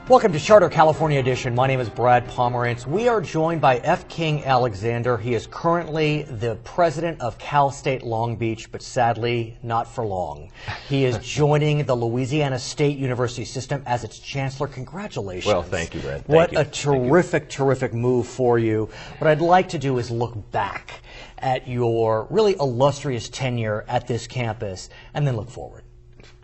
Welcome to Charter California Edition. My name is Brad Pomerance. We are joined by F. King Alexander. He is currently the president of Cal State Long Beach, but sadly not for long. He is joining the Louisiana State University system as its chancellor. Congratulations. Well, thank you, Brad. What a terrific move for you. What I'd like to do is look back at your really illustrious tenure at this campus and then look forward.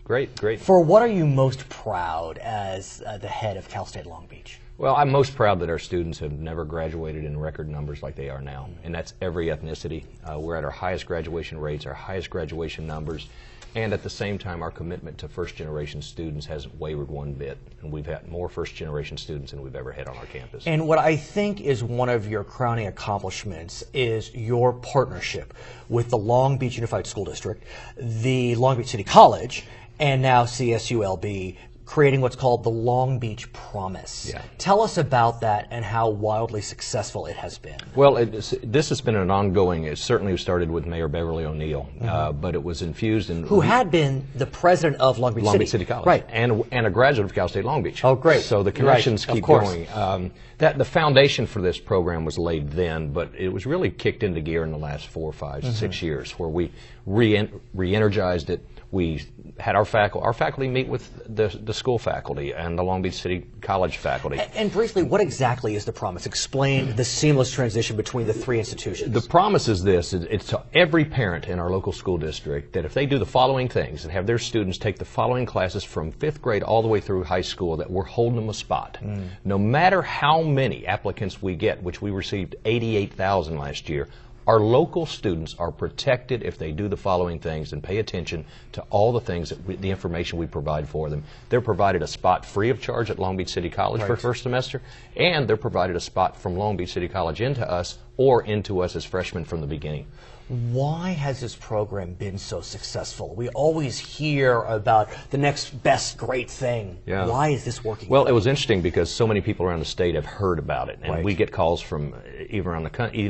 Great. For what are you most proud as the head of Cal State Long Beach? Well, I'm most proud that our students have never graduated in record numbers like they are now, and that's every ethnicity. We're at our highest graduation rates, our highest graduation numbers, and at the same time our commitment to first-generation students hasn't wavered one bit, and we've had more first-generation students than we've ever had on our campus. And what I think is one of your crowning accomplishments is your partnership with the Long Beach Unified School District, the Long Beach City College, and now CSULB, creating what's called the Long Beach Promise. Yeah. Tell us about that and how wildly successful it has been. Well, this has been an ongoing, it certainly started with Mayor Beverly O'Neill, but it was infused in... Who had been the president of Long Beach City. Long Beach City College. Right. And a graduate of Cal State Long Beach. Oh, great. So the connections keep course. going. The foundation for this program was laid then, but it was really kicked into gear in the last 4, 5, 6 years, where we re-energized it. We had our faculty meet with the school faculty and the Long Beach City College faculty. And briefly, what exactly is the promise? Explain the seamless transition between the three institutions. The promise is this: it's to every parent in our local school district that if they do the following things and have their students take the following classes from 5th grade all the way through high school, that we're holding them a spot. No matter how many applicants we get, which we received 88,000 last year, our local students are protected if they do the following things and pay attention to all the things, the information we provide for them. They're provided a spot free of charge at Long Beach City College for first semester, and they're provided a spot from Long Beach City College into us or into us as freshmen from the beginning. Why has this program been so successful? We always hear about the next best great thing. Yeah. Why is this working? Well, it was interesting because so many people around the state have heard about it, and we get calls from even around the country,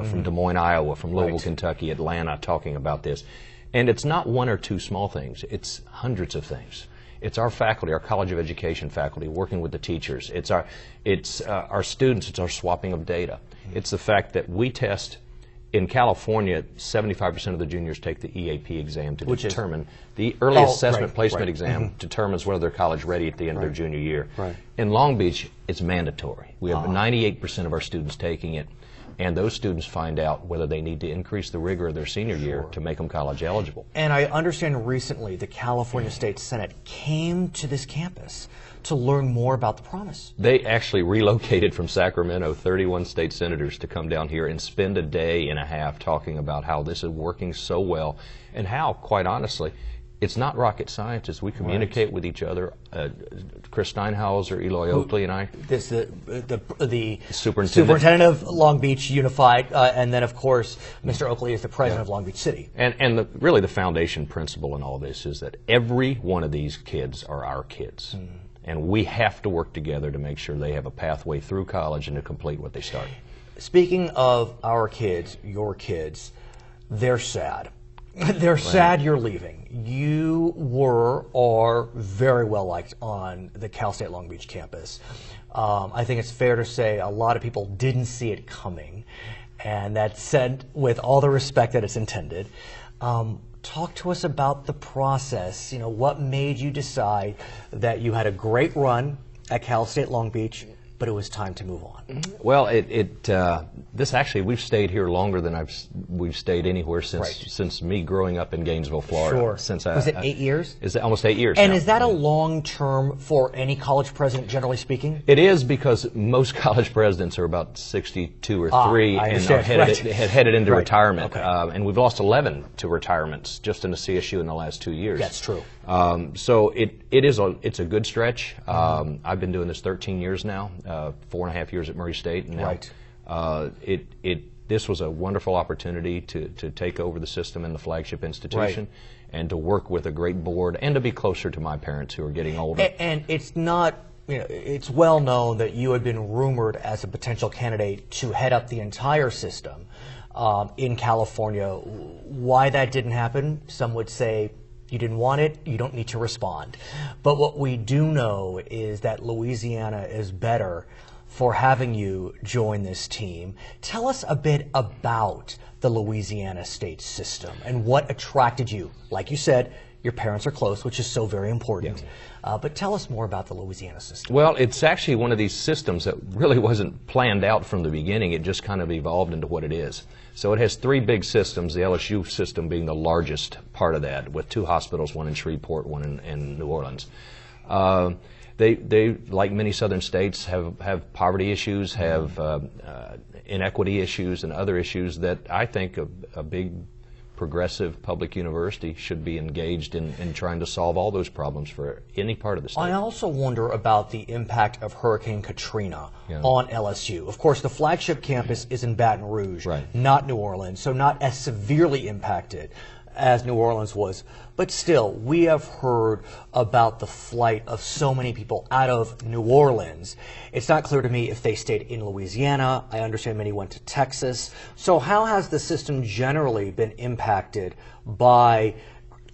from Des Moines, Iowa, from Louisville, Kentucky, Atlanta, talking about this. And it's not one or two small things; it's hundreds of things. It's our faculty, our College of Education faculty, working with the teachers. It's our students. It's our swapping of data. It's the fact that we test. In California, 75% of the juniors take the EAP exam to determine the early assessment placement exam determines whether they're college ready at the end of their junior year. In Long Beach, it's mandatory. We have 98% of our students taking it, and those students find out whether they need to increase the rigor of their senior year to make them college eligible. And I understand recently the California State Senate came to this campus to learn more about the promise. They actually relocated from Sacramento 31 state senators to come down here and spend a day and a half talking about how this is working so well and how, quite honestly, it's not rocket science as we communicate with each other. Chris Steinhauser, Eloy Oakley, and I. The superintendent of Long Beach Unified, and then, of course, Mr. Oakley is the president of Long Beach City. And really the foundation principle in all this is that every one of these kids are our kids. And we have to work together to make sure they have a pathway through college and to complete what they start. Speaking of our kids, your kids, they're sad. They're sad you're leaving. You are very well liked on the Cal State Long Beach campus. I think it's fair to say a lot of people didn't see it coming, and that's said with all the respect that it's intended. Talk to us about the process. You know, what made you decide that you had a great run at Cal State Long Beach, but it was time to move on? Well, this actually, we've stayed here longer than we've stayed anywhere since me growing up in Gainesville, Florida. Sure. Was it 8 years? Is it almost 8 years And now. Is that a long term for any college president, generally speaking? It is, because most college presidents are about 62 or 3 and are headed into retirement. And we've lost 11 to retirements just in the CSU in the last 2 years. That's true. So it's a good stretch. I've been doing this 13 years now, 4.5 years at Murray State. And now, this was a wonderful opportunity to take over the system and the flagship institution and to work with a great board and to be closer to my parents who are getting older. And it's not, it's well known that you had been rumored as a potential candidate to head up the entire system in California. Why that didn't happen, some would say You didn't want it, you don't need to respond. But what we do know is that Louisiana is better for having you join this team. Tell us a bit about the Louisiana State system and what attracted you. Like you said, your parents are close, which is so very important. Yeah. But tell us more about the Louisiana system. Well, it's actually one of these systems that really wasn't planned out from the beginning. It just kind of evolved into what it is. So it has three big systems, the LSU system being the largest part of that, with 2 hospitals, one in Shreveport, one in New Orleans. They, like many southern states, have poverty issues, have inequity issues, and other issues that I think a big progressive public university should be engaged in trying to solve all those problems for any part of the state. I also wonder about the impact of Hurricane Katrina on LSU. Of course, the flagship campus is in Baton Rouge, not New Orleans, so not as severely impacted as New Orleans was. But still, we have heard about the flight of so many people out of New Orleans. It's not clear to me if they stayed in Louisiana. I understand many went to Texas. So how has the system generally been impacted by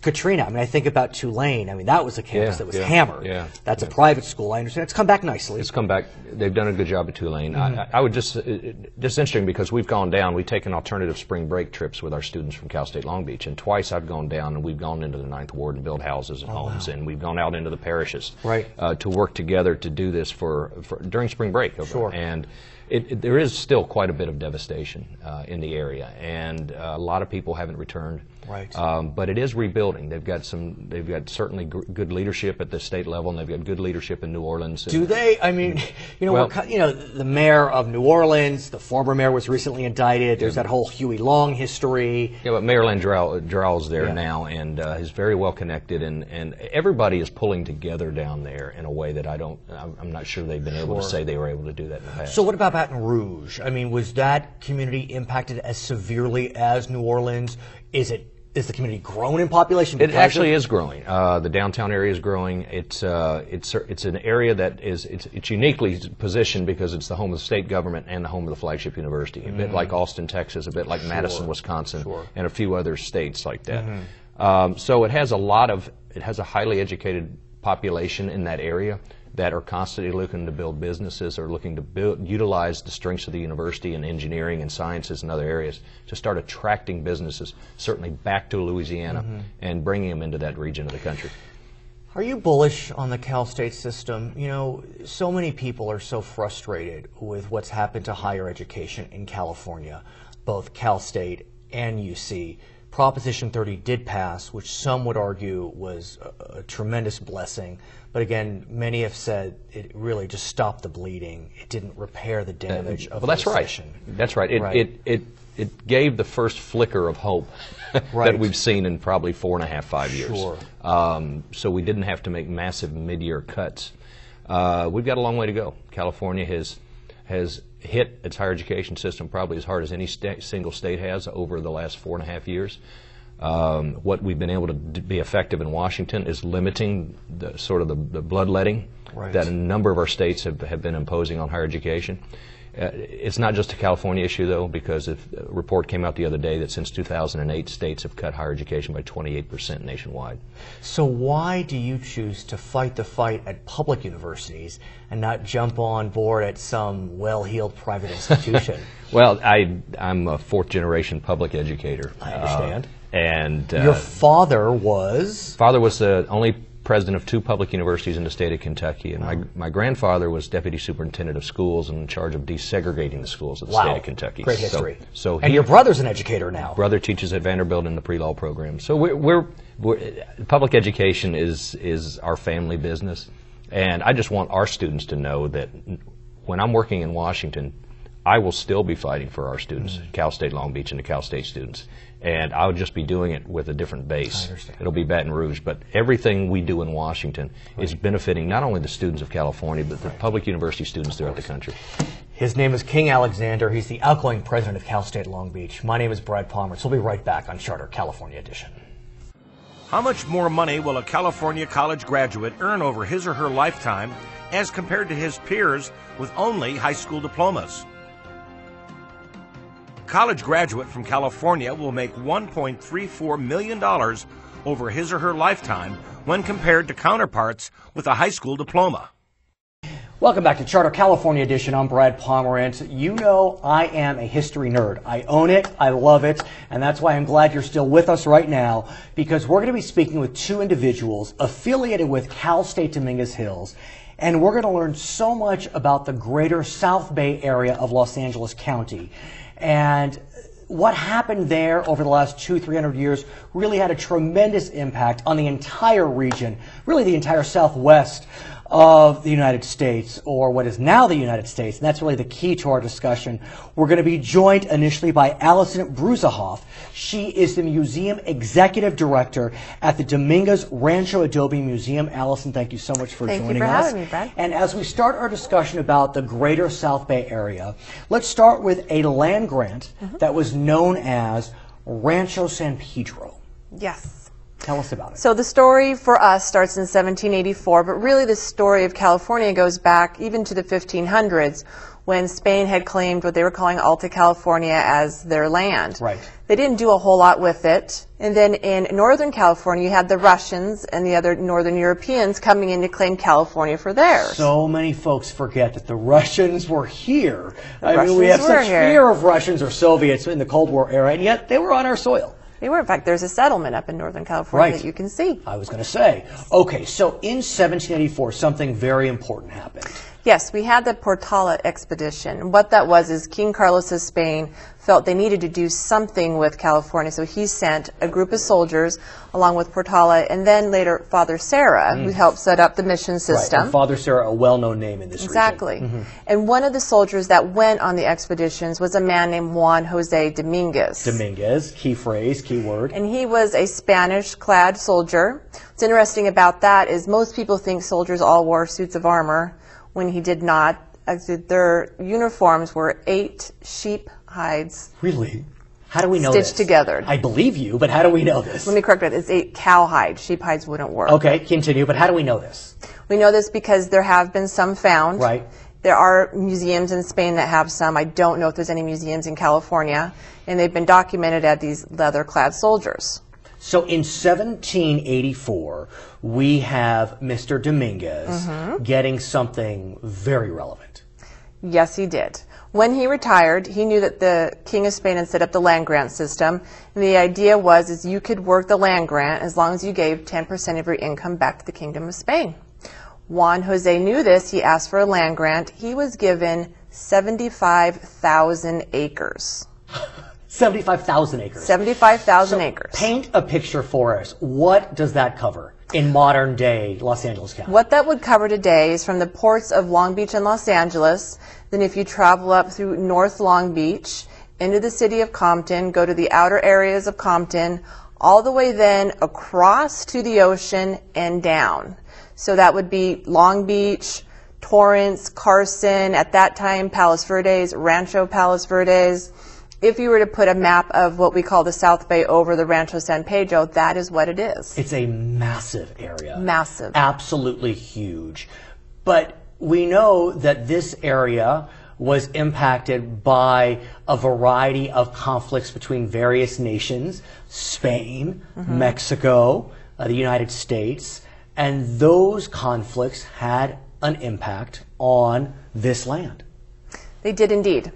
Katrina? I mean, I think about Tulane. I mean, that was a campus that was hammered. That's a private school. I understand. It's come back nicely. It's come back. They've done a good job at Tulane. I would just interesting because we've gone down. We take an alternative spring break trips with our students from Cal State Long Beach, and twice I've gone down and we've gone into the 9th Ward and built houses and homes, and we've gone out into the parishes to work together to do this for during spring break. And there is still quite a bit of devastation in the area, and a lot of people haven't returned. But it is rebuilding. They've got certainly good leadership at the state level, and they've got good leadership in New Orleans. Do they? I mean, the mayor of New Orleans, the former mayor was recently indicted. There's that whole Huey Long history. Yeah, but Mayor Landrell's there now, and he's very well connected, and everybody is pulling together down there in a way that I'm not sure they've been able to say they were able to do that in the past. So what about Baton Rouge? I mean, was that community impacted as severely as New Orleans? Is the community grown in population? It actually is growing. The downtown area is growing. It's an area that it's uniquely positioned because it's the home of the state government and the home of the flagship university. A bit like Austin, Texas, a bit like Madison, Wisconsin, and a few other states like that. So it has a highly educated population in that area that are constantly looking to build businesses or looking to utilize the strengths of the university in engineering and sciences and other areas to start attracting businesses, certainly back to Louisiana and bringing them into that region of the country. Are you bullish on the Cal State system? You know, so many people are so frustrated with what's happened to higher education in California, both Cal State and UC. Proposition 30 did pass, which some would argue was a tremendous blessing. But again, many have said it really just stopped the bleeding. It didn't repair the damage of the recession. That's right. It gave the first flicker of hope that we've seen in probably 4.5 years. So we didn't have to make massive mid-year cuts. We've got a long way to go. California has hit its higher education system probably as hard as any single state has over the last 4.5 years. What we've been able to be effective in Washington is limiting the bloodletting that a number of our states have been imposing on higher education. It's not just a California issue, though, because a report came out the other day that since 2008, states have cut higher education by 28% nationwide. So why do you choose to fight the fight at public universities and not jump on board at some well-heeled private institution? Well, I'm a fourth-generation public educator. I understand. And your father was? Father was the only president of 2 public universities in the state of Kentucky, and my grandfather was deputy superintendent of schools and in charge of desegregating the schools of the state of Kentucky. Great history. And your brother's an educator now. Brother teaches at Vanderbilt in the pre-law program. So we're public education is our family business, and I just want our students to know that when I'm working in Washington, I will still be fighting for our students, Cal State Long Beach and the Cal State students. And I'll just be doing it with a different base. I understand. It'll be Baton Rouge. But everything we do in Washington is benefiting not only the students of California, but the public university students throughout the country. His name is King Alexander. He's the outgoing president of Cal State Long Beach. My name is Brad Pomerance. We'll be right back on Charter California Edition. How much more money will a California college graduate earn over his or her lifetime as compared to his peers with only high school diplomas? A college graduate from California will make $1.34 million over his or her lifetime when compared to counterparts with a high school diploma. Welcome back to Charter California Edition. I'm Brad Pomerance. You know I am a history nerd. I own it, I love it, and that's why I'm glad you're still with us right now, because we're going to be speaking with two individuals affiliated with Cal State Dominguez Hills, and we're going to learn so much about the greater South Bay area of Los Angeles County. And what happened there over the last 200-300 years really had a tremendous impact on the entire region, really the entire Southwest of the United States, or what is now the United States, and that's really the key to our discussion. We're going to be joined initially by Alison Bruesehoff. She is the Museum Executive Director at the Dominguez Rancho Adobe Museum. Alison, thank you so much for joining us. Thank you for having me, Brad. And as we start our discussion about the greater South Bay area, let's start with a land grant that was known as Rancho San Pedro. Yes. Tell us about it. So the story for us starts in 1784, but really the story of California goes back even to the 1500s when Spain had claimed what they were calling Alta California as their land. Right. They didn't do a whole lot with it. And then in Northern California, you had the Russians and the other Northern Europeans coming in to claim California for theirs. So many folks forget that the Russians were here. I mean, we Russians have were such here. fear of Russians or Soviets in the Cold War era, and yet they were on our soil. They were. In fact, there's a settlement up in Northern California that you can see. I was going to say. Okay, so in 1784, something very important happened. Yes, we had the Portala expedition. What that was is King Carlos of Spain felt they needed to do something with California, so he sent a group of soldiers along with Portala, and then later Father Serra, who helped set up the mission system. Right, and Father Serra, a well-known name in this Exactly. region. And one of the soldiers that went on the expeditions was a man named Juan Jose Dominguez. Dominguez, key phrase, key word. And he was a Spanish-clad soldier. What's interesting about that is most people think soldiers all wore suits of armor, when he did not. Their uniforms were 8 sheep hides. Really? How do we know this? Stitched together. I believe you, but how do we know this? Let me correct that. It's 8 cow hides. Sheep hides wouldn't work. Okay, continue, but how do we know this? We know this because there have been some found. Right. There are museums in Spain that have some. I don't know if there's any museums in California. And they've been documented as these leather-clad soldiers. So in 1784, we have Mr. Dominguez getting something very relevant. Yes, he did. When he retired, he knew that the King of Spain had set up the land grant system. And the idea was you could work the land grant as long as you gave 10% of your income back to the Kingdom of Spain. Juan Jose knew this. He asked for a land grant. He was given 75,000 acres. 75,000 acres. 75,000 acres. Paint a picture for us. What does that cover in modern day Los Angeles County? What that would cover today is from the ports of Long Beach and Los Angeles. Then if you travel up through North Long Beach, into the city of Compton, go to the outer areas of Compton, all the way then across to the ocean and down. So that would be Long Beach, Torrance, Carson, at that time Palos Verdes, Rancho Palos Verdes. If you were to put a map of what we call the South Bay over the Rancho San Pedro, that is what it is. It's a massive area. Massive. Absolutely huge. But we know that this area was impacted by a variety of conflicts between various nations, Spain, Mexico, the United States, and those conflicts had an impact on this land. They did indeed.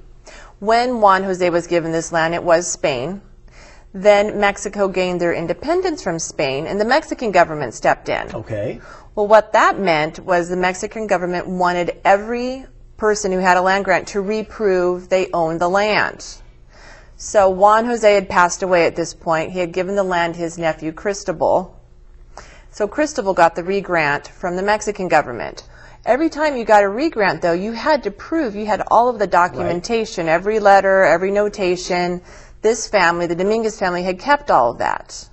When Juan Jose was given this land, it was Spain. Then Mexico gained their independence from Spain, and the Mexican government stepped in. Okay. Well, what that meant was the Mexican government wanted every person who had a land grant to reprove they owned the land. So Juan Jose had passed away at this point. He had given the land to his nephew, Cristobal. So Cristobal got the re-grant from the Mexican government. Every time you got a re-grant, though, you had to prove you had all of the documentation, every letter, every notation. This family, the Dominguez family, had kept all of that.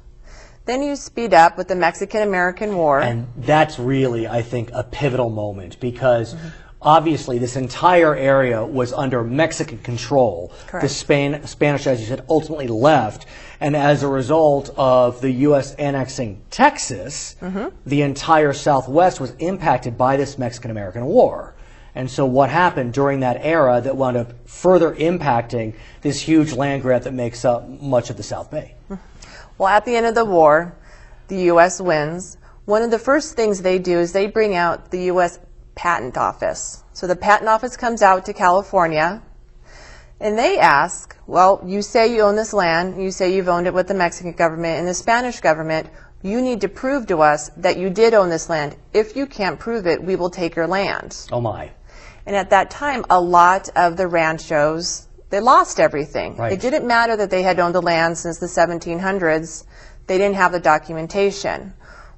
Then you speed up with the Mexican-American War. And that's really, I think, a pivotal moment because obviously this entire area was under Mexican control. Correct. The Spanish, as you said, ultimately left. And as a result of the U.S. annexing Texas, the entire Southwest was impacted by this Mexican-American War. And so what happened during that era that wound up further impacting this huge land grant that makes up much of the South Bay? Well, at the end of the war, the U.S. wins, one of the first things they do is they bring out the U.S. Patent Office. So the Patent Office comes out to California, and they ask, well, you say you own this land, you say you've owned it with the Mexican government and the Spanish government, you need to prove to us that you did own this land. If you can't prove it, we will take your land. Oh my. And at that time, a lot of the ranchos, they lost everything. Right. It didn't matter that they had owned the land since the 1700s. They didn't have the documentation.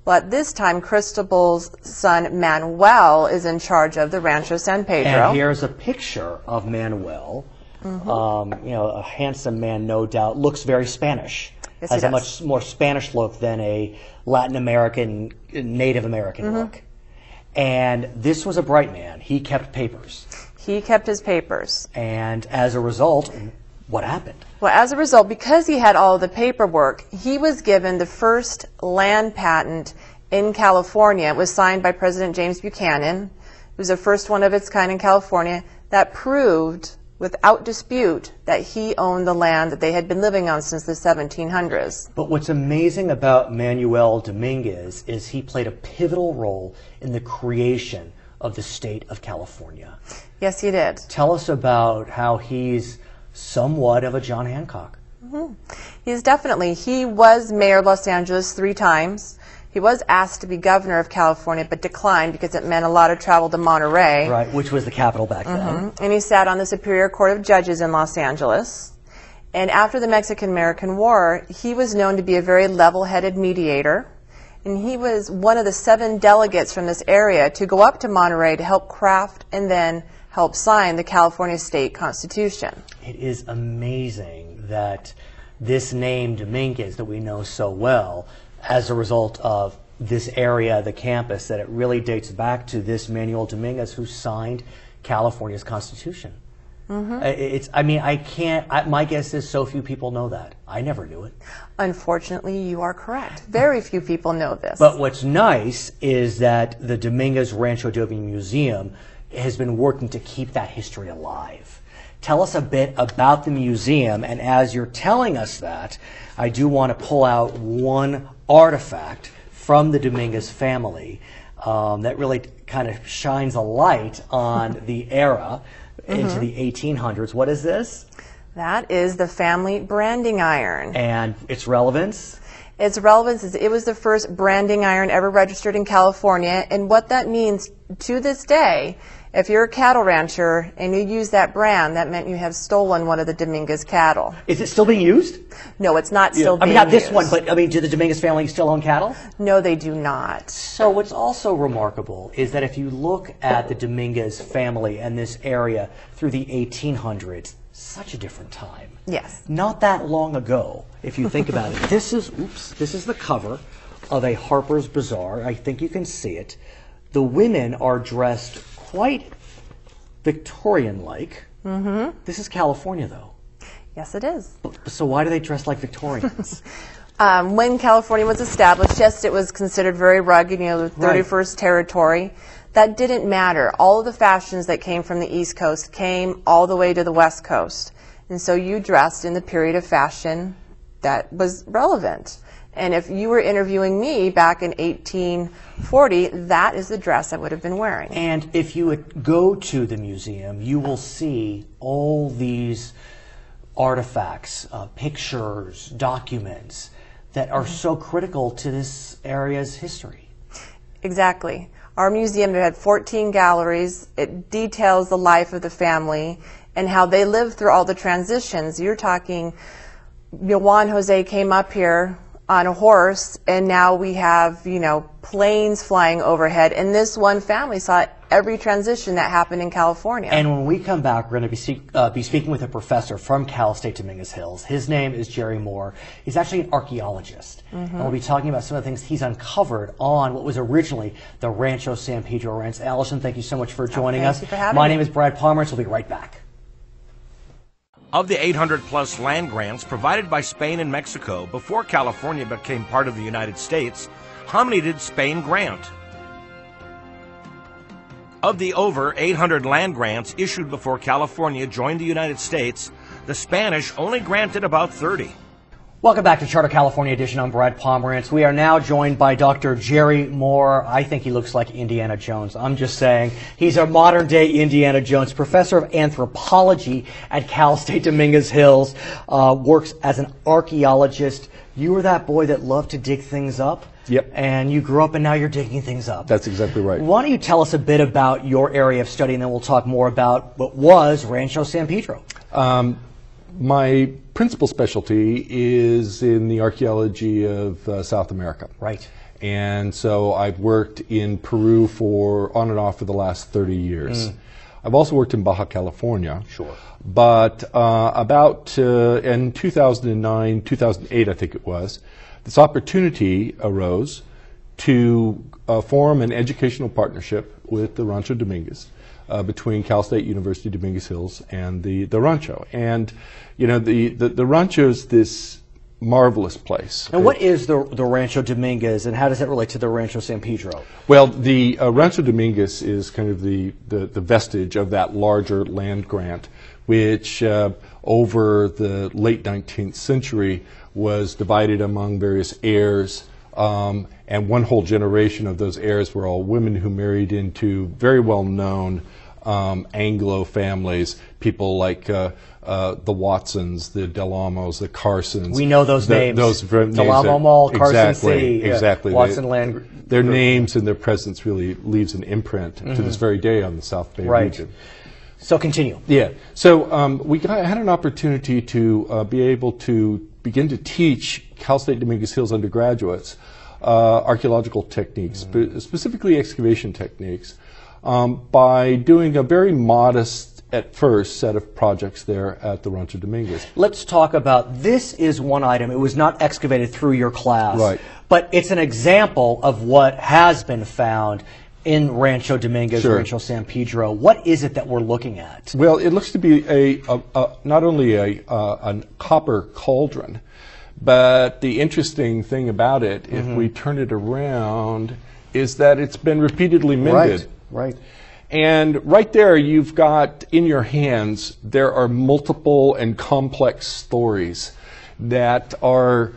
Well, at this time, Cristobal's son Manuel is in charge of the Rancho San Pedro. And here's a picture of Manuel. You know, a handsome man, no doubt. Looks very Spanish. Yes, has he a does. much more Spanish look than a Latin American, Native American look. And this was a bright man. He kept papers. He kept his papers. And as a result, what happened? Well, as a result, because he had all of the paperwork, he was given the first land patent in California. It was signed by President James Buchanan. It was the first one of its kind in California that proved without dispute that he owned the land that they had been living on since the 1700s. But what's amazing about Manuel Dominguez is he played a pivotal role in the creation of the state of California. Yes, he did. Tell us about how he's somewhat of a John Hancock. He's definitely, he was mayor of Los Angeles 3 times. He was asked to be governor of California, but declined because it meant a lot of travel to Monterey. Right, which was the capital back then. And he sat on the Superior Court of Judges in Los Angeles. And after the Mexican-American War, he was known to be a very level-headed mediator. And he was one of the 7 delegates from this area to go up to Monterey to help craft and then help sign the California State Constitution. It is amazing that this name Dominguez that we know so well, as a result of this area, the campus, that it really dates back to this Manuel Dominguez who signed California's Constitution. I mean, I can't, my guess is so few people know that. I never knew it. Unfortunately, you are correct. Very few people know this. But what's nice is that the Dominguez Rancho Adobe Museum has been working to keep that history alive. Tell us a bit about the museum, and as you're telling us that, I do want to pull out one artifact from the Dominguez family that really kind of shines a light on the era into the 1800s. What is this? That is the family branding iron. And its relevance? Its relevance is it was the first branding iron ever registered in California, and what that means to this day, if you're a cattle rancher and you use that brand, that meant you have stolen one of the Dominguez cattle. Is it still being used? No, it's not still being used. I mean, not this used. one, but I mean, do the Dominguez family still own cattle? No, they do not. So what's also remarkable is that if you look at the Dominguez family and this area through the 1800s, such a different time. Yes. Not that long ago, if you think about it. This is the cover of a Harper's Bazaar. I think you can see it. The women are dressed quite Victorian-like. This is California, though. Yes, it is. So why do they dress like Victorians? When California was established, yes, it was considered very rugged, you know, the 31st territory. That didn't matter. All of the fashions that came from the East Coast came all the way to the West Coast. And so you dressed in the period of fashion that was relevant. And if you were interviewing me back in 1840, that is the dress I would have been wearing. And if you would go to the museum, you will see all these artifacts, pictures, documents that are so critical to this area's history. Exactly. Our museum had 14 galleries. It details the life of the family and how they lived through all the transitions. You're talking, Juan Jose came up here on a horse, and now we have, you know, planes flying overhead. And this one family saw every transition that happened in California. And when we come back, we're going to be speaking with a professor from Cal State Dominguez Hills. His name is Jerry Moore. He's actually an archaeologist. And we'll be talking about some of the things he's uncovered on what was originally the Rancho San Pedro Ranch. Alison, thank you so much for joining us. Thank you for having My me. name is Brad Pomerance. We'll be right back. Of the 800-plus land grants provided by Spain and Mexico before California became part of the United States, how many did Spain grant? Of the over 800 land grants issued before California joined the United States, the Spanish only granted about 30. Welcome back to Charter California Edition. I'm Brad Pomerance. We are now joined by Dr. Jerry Moore. I think he looks like Indiana Jones. I'm just saying. He's a modern-day Indiana Jones, professor of anthropology at Cal State Dominguez Hills, works as an archaeologist. You were that boy that loved to dig things up. Yep. And you grew up and now you're digging things up. That's exactly right. Why don't you tell us a bit about your area of study, and then we'll talk more about what was Rancho San Pedro. My principal specialty is in the archaeology of South America. Right. And so I've worked in Peru on and off for the last 30 years. I've also worked in Baja California. Sure. But in 2009, 2008, I think it was, this opportunity arose to form an educational partnership with the Rancho Dominguez. Between Cal State University, Dominguez Hills, and the Rancho. And, you know, the Rancho is this marvelous place. And what is the Rancho Dominguez, and how does that relate to the Rancho San Pedro? Well, the Rancho Dominguez is kind of the vestige of that larger land grant, which over the late 19th century was divided among various heirs. And one whole generation of those heirs were all women who married into very well-known Anglo families, people like the Watsons, the Delamos, the Carsons. We know those names. Those names. Delamo Mall, Carson C. Exactly. Watson Land. Their names and their presence really leaves an imprint to this very day on the South Bay region. So continue. Yeah. So we had an opportunity to be able to begin to teach Cal State Dominguez Hills undergraduates archaeological techniques, specifically excavation techniques, by doing a very modest, at first, set of projects there at the Rancho Dominguez. Let's talk about, this is one item. It was not excavated through your class, right, but it's an example of what has been found in Rancho Dominguez, sure, Rancho San Pedro. What is it that we're looking at? Well, it looks to be not only a copper cauldron, but the interesting thing about it, if we turn it around, is that it's been repeatedly mended. Right. And right there, you've got in your hands, there are multiple and complex stories that are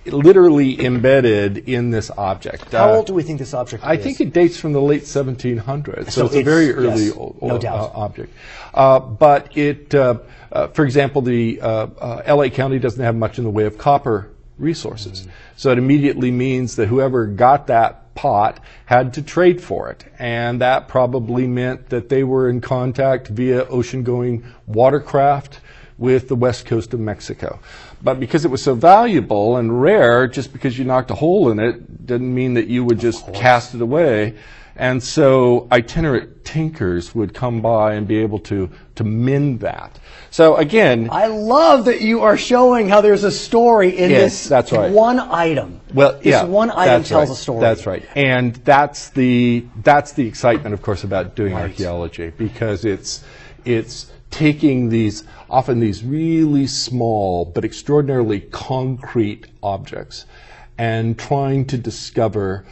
literally embedded in this object. How old do we think this object is? I think it dates from the late 1700s, so it's a very early object. But it, for example, the LA County doesn't have much in the way of copper resources. So it immediately means that whoever got that pot had to trade for it, and that probably meant that they were in contact via ocean-going watercraft with the west coast of Mexico. But because it was so valuable and rare, just because you knocked a hole in it didn't mean that you would just cast it away. And so itinerant tinkers would come by and be able to mend that. So again, I love that you are showing how there's a story in this one item. Well, this one item tells a story. That's right. And that's the excitement, of course, about doing archaeology, because it's taking often these really small but extraordinarily concrete objects and trying to discover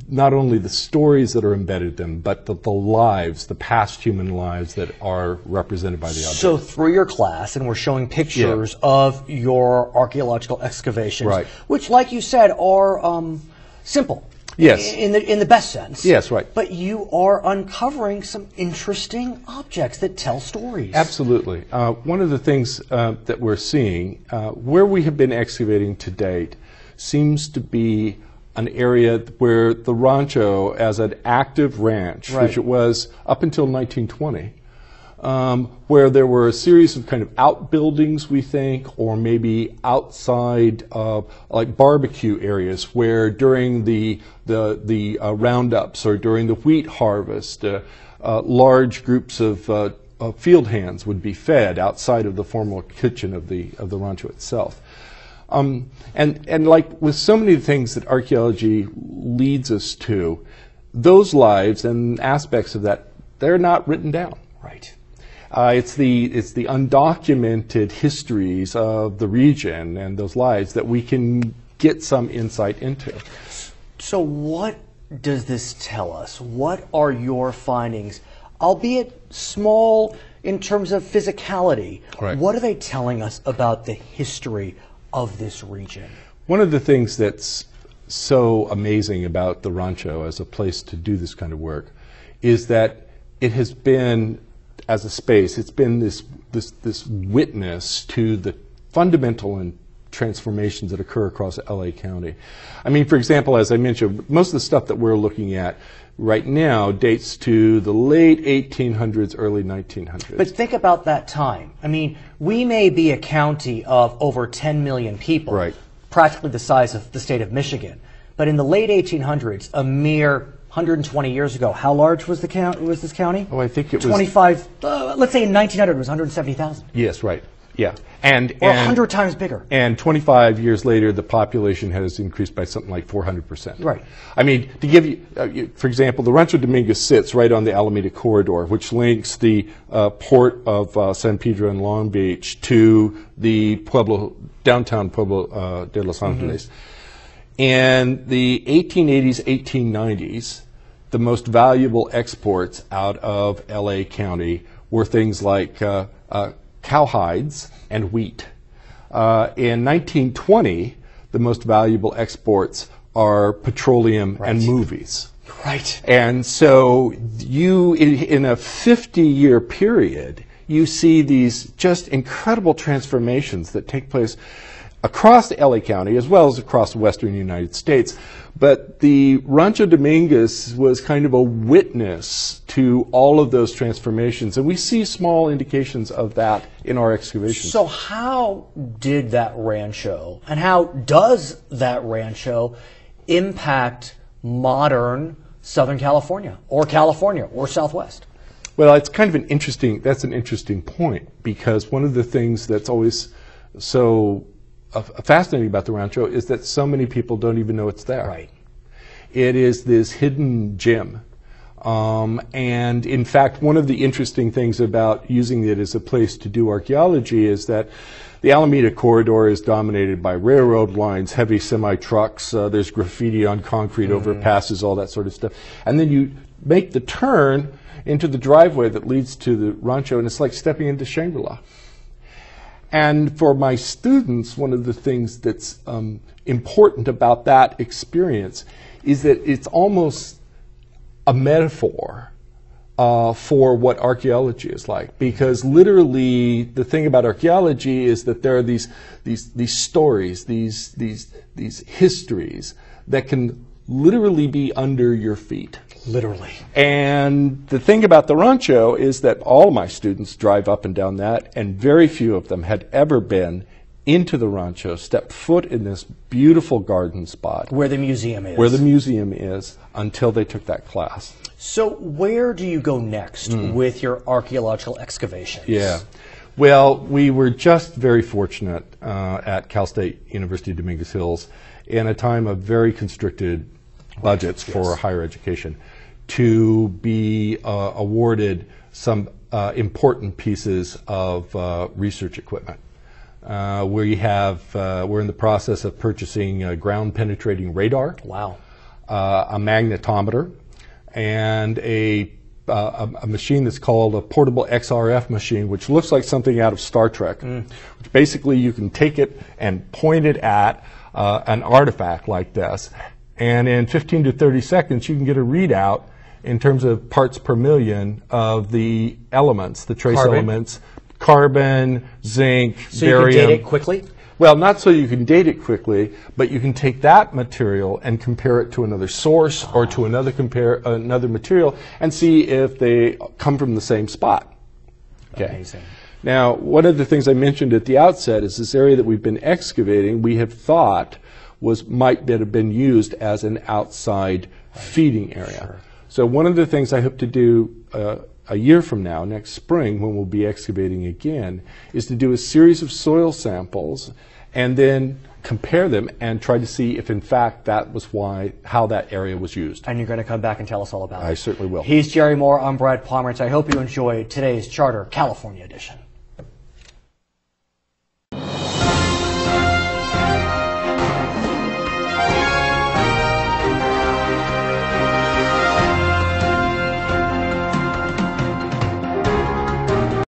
not only the stories that are embedded in them, but the lives, the past human lives that are represented by the object. So through your class, and we're showing pictures of your archaeological excavations, which, like you said, are simple. Yes. In the best sense. Yes, right. But you are uncovering some interesting objects that tell stories. Absolutely. One of the things that we're seeing, where we have been excavating to date, seems to be an area where the Rancho, as an active ranch, which it was up until 1920, where there were a series of kind of outbuildings, we think, or maybe outside like barbecue areas, where during the roundups or during the wheat harvest, large groups of field hands would be fed outside of the formal kitchen of the Rancho itself. And like with so many things that archaeology leads us to, those lives and aspects of that, they're not written down. Right. It's the undocumented histories of the region and those lives that we can get some insight into. So what does this tell us? What are your findings, albeit small in terms of physicality? Right. What are they telling us about the history of this region? One of the things that's so amazing about the Rancho as a place to do this kind of work is that it has been, as a space, it's been this witness to the fundamental and transformations that occur across LA County. I mean, for example, as I mentioned, most of the stuff that we're looking at right now dates to the late 1800s, early 1900s. But think about that time. I mean, we may be a county of over 10 million people, right, practically the size of the state of Michigan. But in the late 1800s, a mere 120 years ago, how large was this county? Oh, I think it was 25. Let's say in 1900 it was 170,000. Yes, right. Yeah, or 100 times bigger. And 25 years later, the population has increased by something like 400%. Right. I mean, to give you, for example, the Rancho Dominguez sits right on the Alameda Corridor, which links the port of San Pedro and Long Beach to the downtown Pueblo de Los Angeles. In the 1880s, 1890s, the most valuable exports out of LA County were things like cowhides and wheat. In 1920, the most valuable exports are petroleum and movies. Right. And so you, in a 50-year period, you see these just incredible transformations that take place across LA County as well as across the western United States. But the Rancho Dominguez was kind of a witness to all of those transformations, and we see small indications of that in our excavations. So how did that rancho, and how does that rancho impact modern Southern California or Southwest? Well, it's kind of an interesting point, because one of the things that's always so fascinating about the Rancho is that so many people don't even know it's there. Right. It is this hidden gem. And in fact, one of the interesting things about using it as a place to do archaeology is that the Alameda Corridor is dominated by railroad lines, heavy semi-trucks, there's graffiti on concrete overpasses, all that sort of stuff. And then you make the turn into the driveway that leads to the Rancho, and it's like stepping into Shangri-La. And for my students, one of the things that's important about that experience is that it's almost a metaphor for what archaeology is like. Because literally, the thing about archaeology is that there are these stories, these histories that can literally be under your feet. Literally. And the thing about the Rancho is that all my students drive up and down that, and very few of them had ever been into the Rancho, stepped foot in this beautiful garden spot. Where the museum is. Where the museum is, until they took that class. So where do you go next with your archaeological excavations? Yeah. Well, we were just very fortunate at Cal State University Dominguez Hills, in a time of very constricted budgets for higher education, to be awarded some important pieces of research equipment. We're in the process of purchasing ground-penetrating radar, a magnetometer, and a machine that's called a portable XRF machine, which looks like something out of Star Trek. Which basically, you can take it and point it at an artifact like this, and in 15 to 30 seconds, you can get a readout in terms of parts per million of the elements, the trace elements, carbon, zinc, barium. So you can date it quickly? Well, not so you can date it quickly, but you can take that material and compare it to another source or to another material and see if they come from the same spot. Okay. Amazing. Now, one of the things I mentioned at the outset is this area that we've been excavating, we have thought might have been used as an outside feeding area. Sure. So one of the things I hope to do a year from now, next spring, when we'll be excavating again, is to do a series of soil samples and then compare them and try to see if in fact that was how that area was used. And you're going to come back and tell us all about it. I certainly will. He's Jerry Moore. I'm Brad Pomerance. I hope you enjoyed today's Charter California edition.